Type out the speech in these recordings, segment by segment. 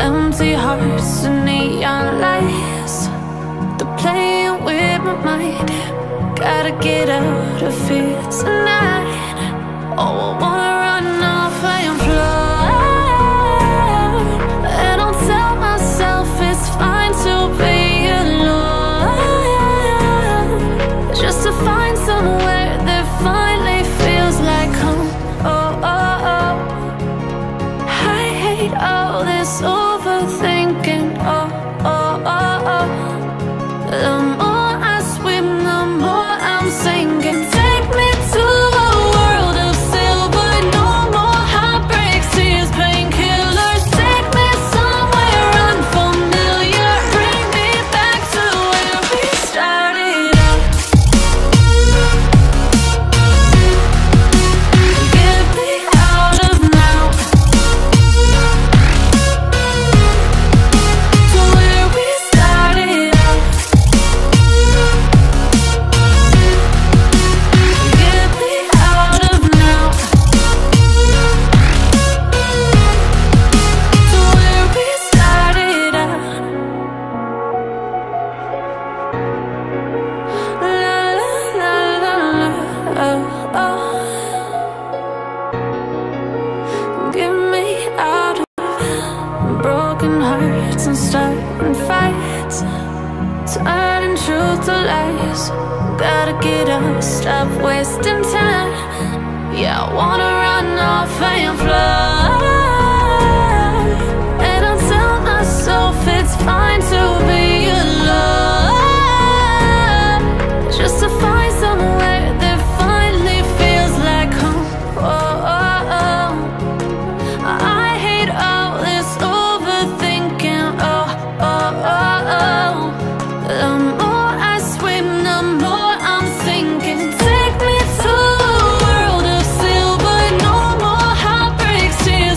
empty hearts and neon lights. They're playing with my mind. Gotta get out of here tonight. Oh, I wanna run off and fly. And I'll tell myself it's fine to be alone, just to find somewhere that finally feels like home. Oh, oh, oh. I hate all this overthinking. Oh, oh, oh, oh. The more I swim, the more I'm sinking. Take me to a world of silver. No more heartbreaks, tears, painkillers. Take me somewhere unfamiliar. Bring me back to where we started out. Get me out of now, to where we started out. Get me out of now, to where we started out. La la la la la, oh, oh. Get me out of broken hearts and starting fights, turning truth to lies. Gotta get up, stop wasting time. Yeah, I wanna run off and fly. And I'll tell myself it's fine to be alone, just to find somewhere that finally feels like home. Oh, oh, oh. I hate all this overthinking. Oh, oh, oh, oh. The more I swim, the more I'm sinking. Take me to a world of silver. No more heartbreaks, tears,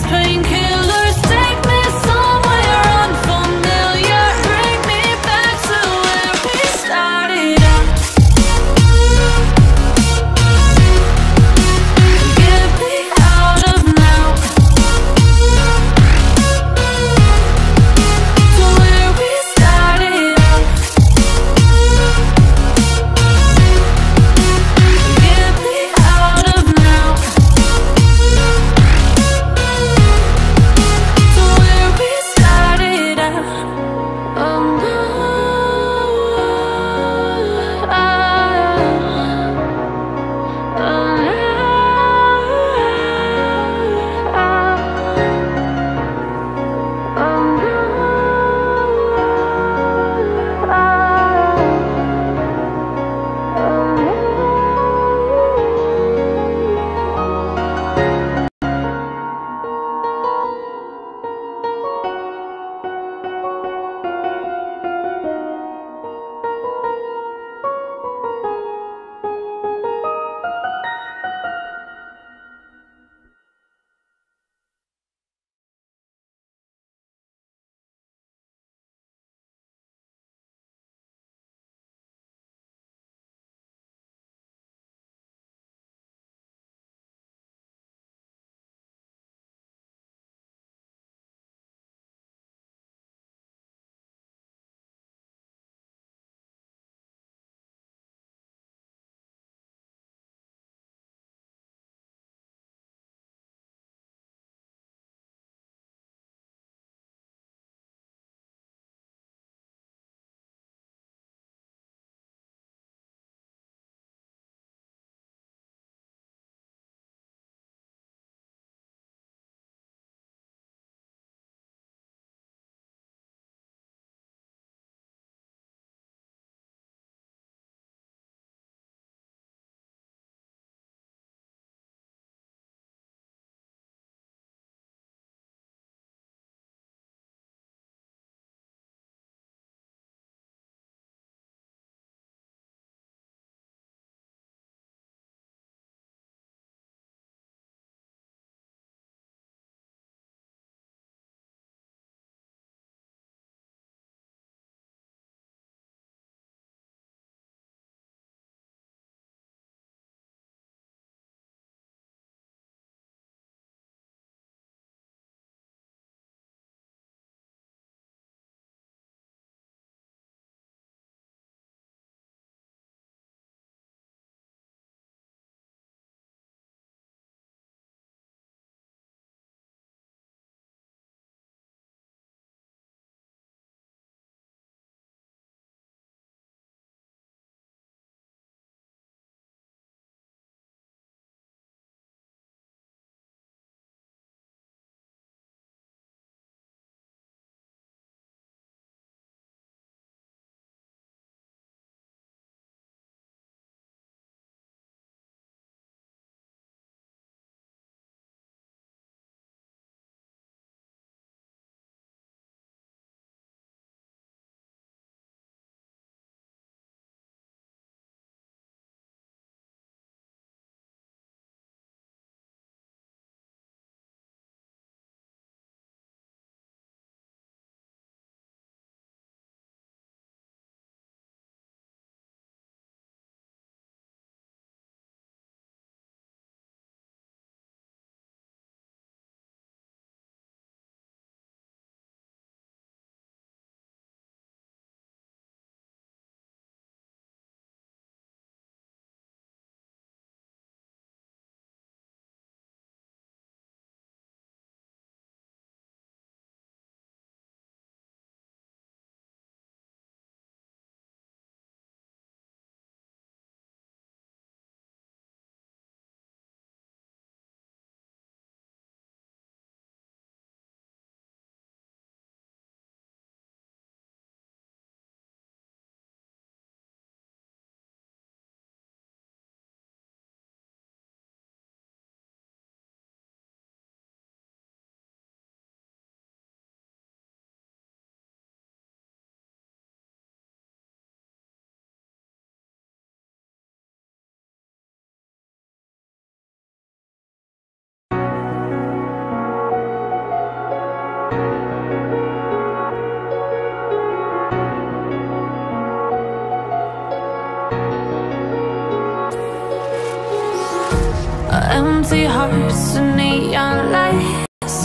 empty hearts and neon lights.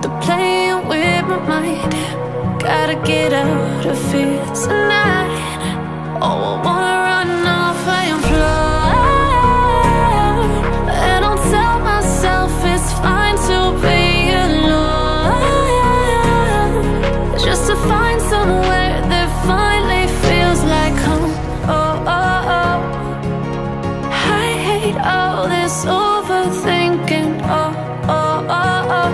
They're playing with my mind. Gotta get out of here tonight. Oh, I wanna run off and fly. And I'll tell myself it's fine to be alone, just to find somewhere that finally feels like home. Oh, oh, oh. I hate all this overthinking. Oh, oh, oh, oh.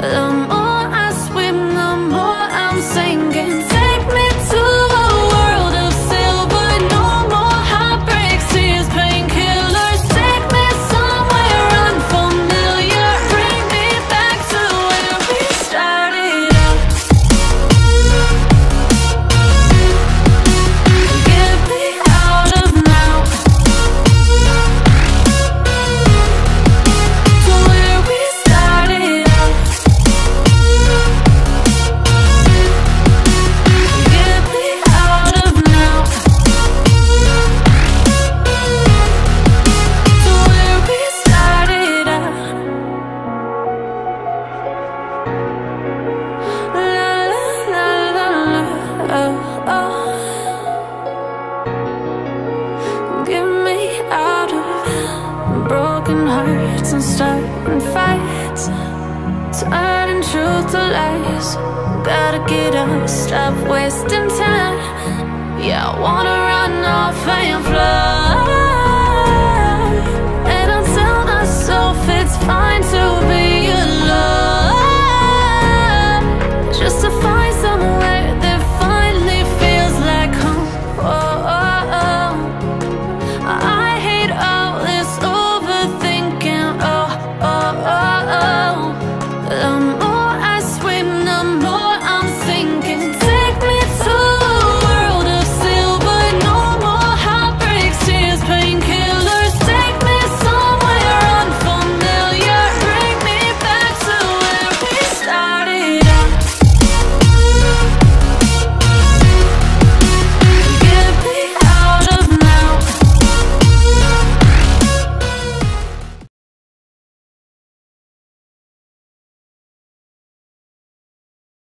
The more I swim, the more I'm sinking. Take me to a world of silver. No more heartbreaks, tears, painkillers. Take me somewhere unfamiliar. Bring me back to where we started out. Get me out of now, to where we started out. Get me out of now, to where we started out. La la la la la, oh, oh. Get me out of broken hearts and starting fights, turning truth to lies. Gotta get up, stop wasting time. Yeah, I wanna run off and fly.